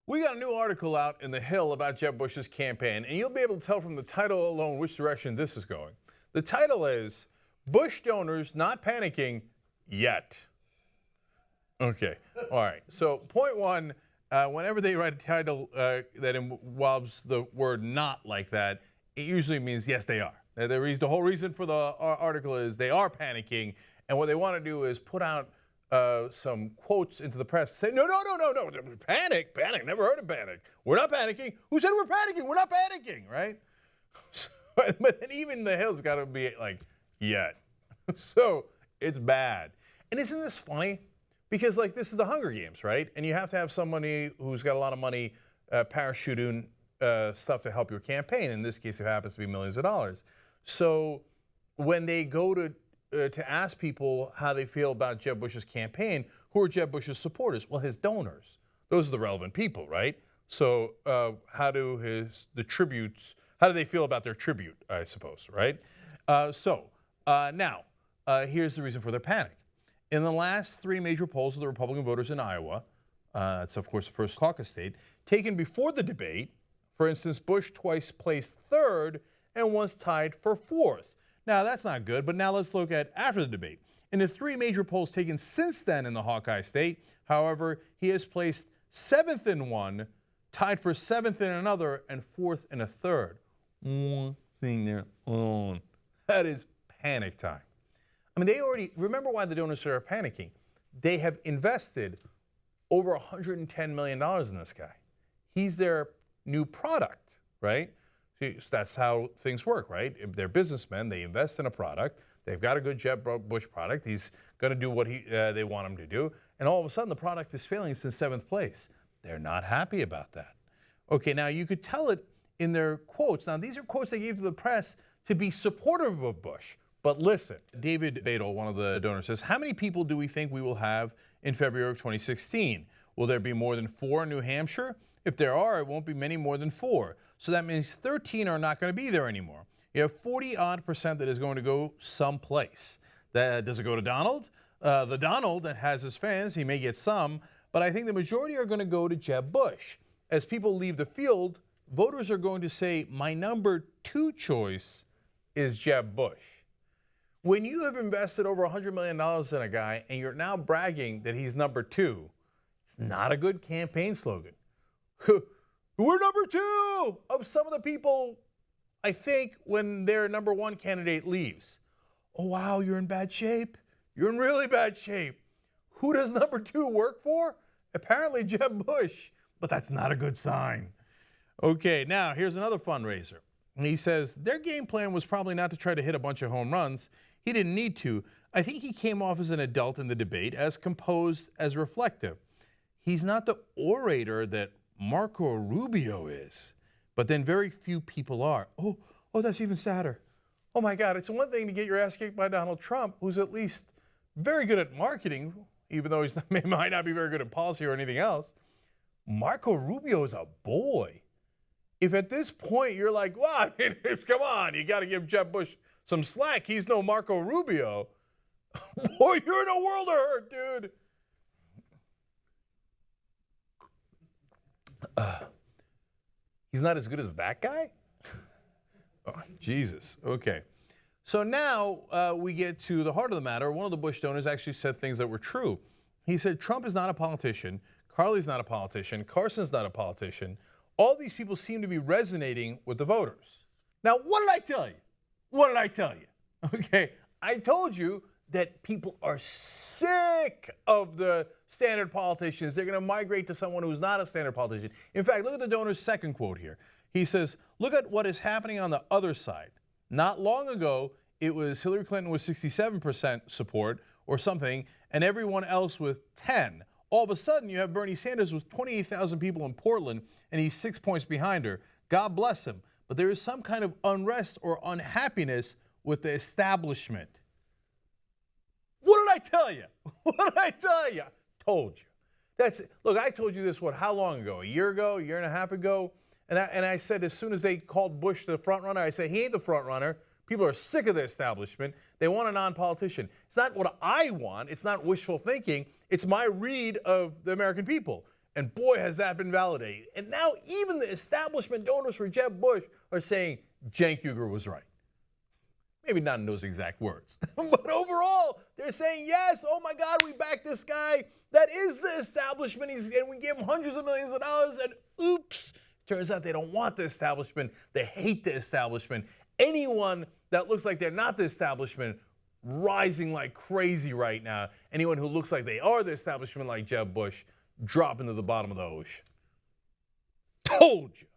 We got a new article out in The Hill about Jeb Bush's campaign, and you'll be able to tell from the title alone which direction this is going. The title is, Bush Donors Not Panicking Yet. Okay, all right. So point one, whenever they write a title that involves the word not like that, it usually means yes, they are. The whole reason for the article is they are panicking, and what they want to do is put out some quotes into the press saying, no, panic, never heard of panic. We're not panicking. Who said we're panicking? We're not panicking, right? But then even The Hill's got to be like, yet. So it's bad. And isn't this funny? Because like this is the Hunger Games, right? And you have to have somebody who's got a lot of money parachuting stuff to help your campaign. In this case, it happens to be millions of dollars. So when they go to ask people how they feel about Jeb Bush's campaign, who are Jeb Bush's supporters? Well, his donors. Those are the relevant people, right? So how do they feel about their tribute, I suppose, right? Now, here's the reason for their panic. In the last three major polls of the Republican voters in Iowa, that's of course the first caucus state, taken before the debate, for instance, Bush twice placed third and once tied for fourth. Now, that's not good, but now let's look at after the debate. In the three major polls taken since then in the Hawkeye state, however, he has placed seventh in one, tied for seventh in another, and fourth in a third. Thing there. That is panic time. I mean, they already, remember why the donors are panicking. They have invested over $110 million in this guy. He's their new product, right? So that's how things work, right? They're businessmen. They invest in a product. They've got a good Jeb Bush product. He's going to do what they want him to do. And all of a sudden, the product is failing. It's in seventh place. They're not happy about that. Okay, now you could tell it in their quotes. Now, these are quotes they gave to the press to be supportive of Bush. But listen, David Badel, one of the donors, says, how many people do we think we will have in February of 2016? Will there be more than 4 in New Hampshire? If there are, it won't be many more than 4. So that means 13 are not going to be there anymore. You have 40-odd% that is going to go someplace. Does it go to Donald? The Donald that has his fans, he may get some, but I think the majority are going to go to Jeb Bush. As people leave the field, voters are going to say, my number 2 choice is Jeb Bush. When you have invested over $100 million in a guy and you're now bragging that he's number 2, it's not a good campaign slogan. We're number 2 of some of the people, I think, when their number 1 candidate leaves. Oh, wow, you're in bad shape. You're in really bad shape. Who does number 2 work for? Apparently Jeb Bush, but that's not a good sign. Okay, now here's another fundraiser. And he says their game plan was probably not to try to hit a bunch of home runs. He didn't need to. I think he came off as an adult in the debate, as composed, as reflective. He's not the orator that Marco Rubio is, but then very few people are. Oh, that's even sadder. Oh my God, it's one thing to get your ass kicked by Donald Trump, who's at least very good at marketing, even though he might not be very good at policy or anything else. Marco Rubio is a boy. If at this point you're like, well, come on, you got to give Jeb Bush some slack. He's no Marco Rubio. Boy, you're in a world of hurt, dude. He's not as good as that guy? Oh, Jesus. Okay. So now we get to the heart of the matter. One of the Bush donors actually said things that were true. He said Trump is not a politician. Carly's not a politician. Carson's not a politician. All these people seem to be resonating with the voters. Now, what did I tell you? What did I tell you? Okay, I told you that people are sick of the standard politicians. They're going to migrate to someone who's not a standard politician. In fact, look at the donor's second quote here. He says, look at what is happening on the other side. Not long ago, it was Hillary Clinton with 67% support or something, and everyone else with 10. All of a sudden, you have Bernie Sanders with 28,000 people in Portland, and he's 6 points behind her. God bless him. But there is some kind of unrest or unhappiness with the establishment. What did I tell you? What did I tell you? Told you. That's it. Look, I told you this, how long ago? A year ago? A year and a half ago? And I said as soon as they called Bush the front runner, I said he ain't the front runner. People are sick of the establishment. They want a non-politician. It's not what I want. It's not wishful thinking. It's my read of the American people. And boy, has that been validated. And now even the establishment donors for Jeb Bush are saying Cenk Uygur was right. Maybe not in those exact words. But overall, they're saying, yes, oh my God, we back this guy. That is the establishment. And we give him hundreds of millions of dollars. And oops, turns out they don't want the establishment. They hate the establishment. Anyone that looks like they're not the establishment, rising like crazy right now. Anyone who looks like they are the establishment like Jeb Bush, dropping to the bottom of the ocean. Told you.